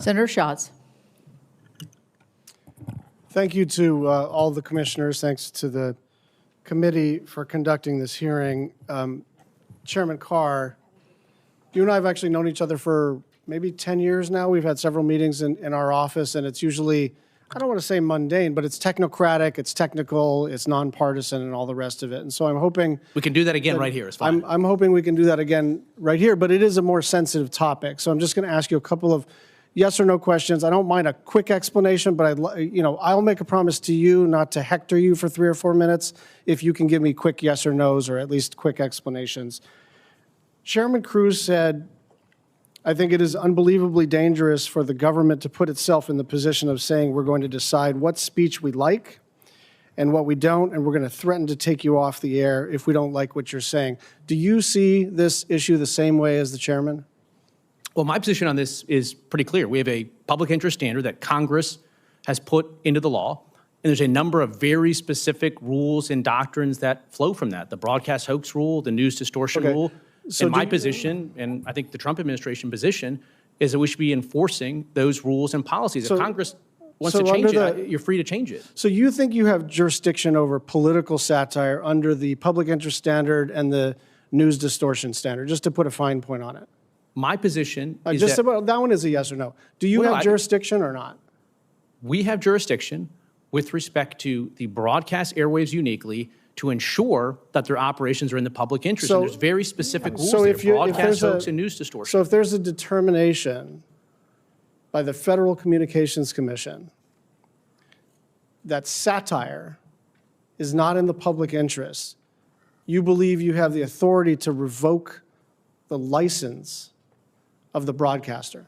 Senator Schatz. Thank you to all the commissioners. Thanks to the committee for conducting this hearing. Chairman Carr, you and I have actually known each other for maybe 10 years now. We've had several meetings in our office, and it's usually, I don't want to say mundane, but it's technocratic, it's technical, it's nonpartisan, and all the rest of it. And so I'm hoping we can do that again right here. It's fine. I'm hoping we can do that again right here, but it is a more sensitive topic. So I'm just going to ask you a couple of yes or no questions. I don't mind a quick explanation, but I'll make a promise to you not to hector you for 3 or 4 minutes if you can give me quick yes or no's or at least quick explanations. Chairman Cruz said, I think it is unbelievably dangerous for the government to put itself in the position of saying we're going to decide what speech we like and what we don't, and we're going to threaten to take you off the air if we don't like what you're saying. Do you see this issue the same way as the chairman? Well, my position on this is pretty clear. We have a public interest standard that Congress has put into the law, and there's a number of very specific rules and doctrines that flow from that. The broadcast hoax rule, the news distortion rule. So my position, and I think the Trump administration position, is that we should be enforcing those rules and policies. If Congress wants to change it, you're free to change it. So you think you have jurisdiction over political satire under the public interest standard and the news distortion standard, just to put a fine point on it? My position is just about that one is a yes or no. Do you have jurisdiction or not? We have jurisdiction with respect to the broadcast airwaves uniquely to ensure that their operations are in the public interest. And there's very specific rules there, broadcast hoax and news distortion. So if there's a determination by the Federal Communications Commission that satire is not in the public interest, you believe you have the authority to revoke the license of the broadcaster?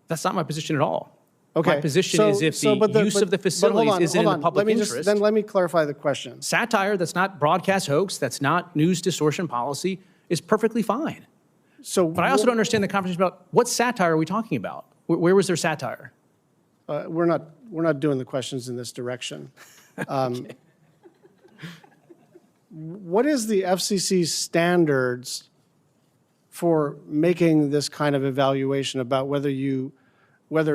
That's not my position at all. Okay. My position is if the use of the facilities isn't in the public interest. Then let me clarify the question. Satire that's not broadcast hoax, that's not news distortion policy, is perfectly fine. But I also don't understand the conversation about what satire are we talking about? Where was there satire? We're not doing the questions in this direction. Okay. What is the FCC standards for making this kind of evaluation about whether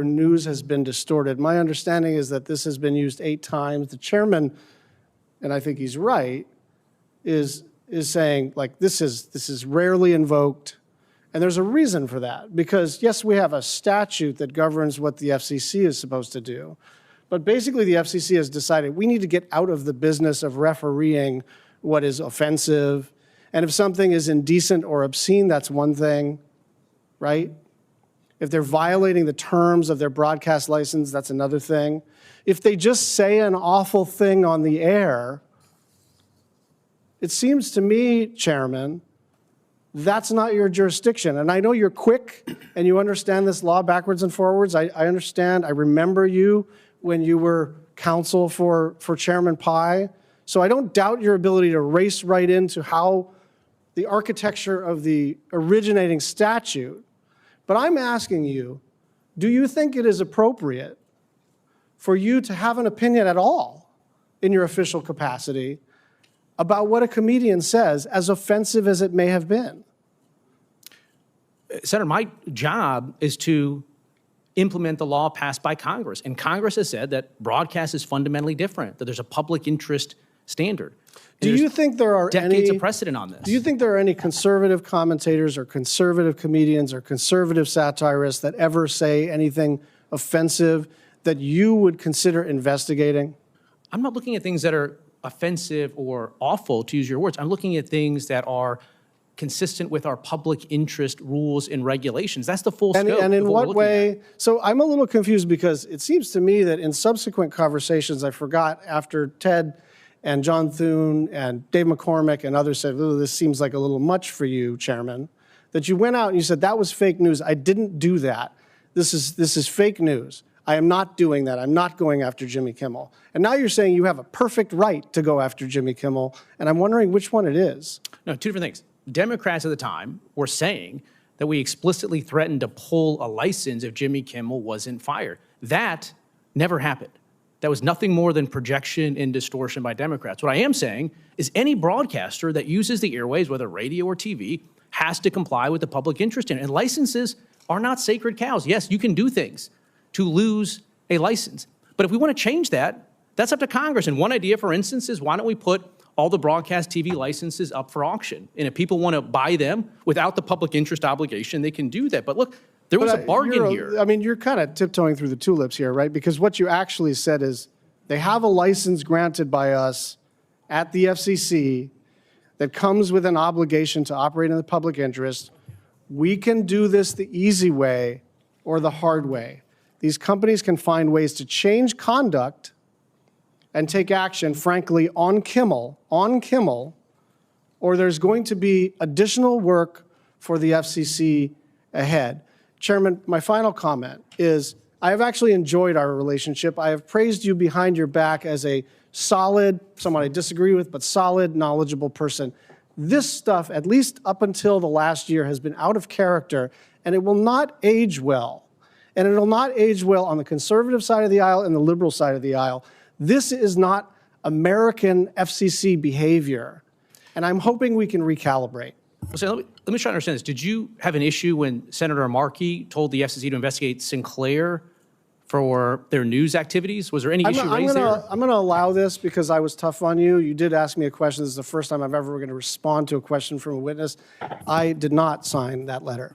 news has been distorted? My understanding is that this has been used 8 times. The chairman, and I think he's right, is saying like this is rarely invoked, and there's a reason for that. Because yes, we have a statute that governs what the FCC is supposed to do, but basically the FCC has decided we need to get out of the business of refereeing what is offensive, and if something is indecent or obscene, that's one thing, right? If they're violating the terms of their broadcast license, that's another thing. If they just say an awful thing on the air, it seems to me, Chairman, that's not your jurisdiction. And I know you're quick and you understand this law backwards and forwards. I understand. I remember you when you were counsel for Chairman Pai. So I don't doubt your ability to race right into how the architecture of the originating statute. But I'm asking you, do you think it is appropriate for you to have an opinion at all in your official capacity about what a comedian says, as offensive as it may have been? Senator, my job is to implement the law passed by Congress. And Congress has said that broadcast is fundamentally different, that there's a public interest standard. Do you think there are decades of precedent on this? Do you think there are any conservative commentators or conservative comedians or conservative satirists that ever say anything offensive that you would consider investigating? I'm not looking at things that are offensive or awful, to use your words. I'm looking at things that are consistent with our public interest rules and regulations. That's the full scope. And in what way? So I'm a little confused because it seems to me that in subsequent conversations, I forgot after Ted and John Thune and Dave McCormick and others said, "Ooh, this seems like a little much for you, Chairman," that you went out and you said, that was fake news. I didn't do that. This is fake news. I am not doing that. I'm not going after Jimmy Kimmel. And now you're saying you have a perfect right to go after Jimmy Kimmel, and I'm wondering which one it is. No, 2 different things. Democrats at the time were saying that we explicitly threatened to pull a license if Jimmy Kimmel wasn't fired. That never happened. That was nothing more than projection and distortion by Democrats. What I am saying is any broadcaster that uses the airwaves, whether radio or TV, has to comply with the public interest in it. And licenses are not sacred cows. Yes, you can do things to lose a license. But if we want to change that, that's up to Congress. And one idea, for instance, is why don't we put all the broadcast TV licenses up for auction? And if people want to buy them without the public interest obligation, they can do that. But look, there was a bargain here. I mean, you're kind of tiptoeing through the tulips here, right? Because what you actually said is they have a license granted by us at the FCC that comes with an obligation to operate in the public interest. We can do this the easy way or the hard way. These companies can find ways to change conduct and take action, frankly, on Kimmel, or there's going to be additional work for the FCC ahead. Chairman, my final comment is I have actually enjoyed our relationship. I have praised you behind your back as a solid, someone I disagree with, but solid, knowledgeable person. This stuff, at least up until the last year, has been out of character, and it will not age well. And it will not age well on the conservative side of the aisle and the liberal side of the aisle. This is not American FCC behavior, and I'm hoping we can recalibrate. So let me try to understand this. Did you have an issue when Senator Markey told the FCC to investigate Sinclair for their news activities? Was there any issue raised there? I'm going to allow this because I was tough on you. You did ask me a question. This is the first time I've ever going to respond to a question from a witness. I did not sign that letter.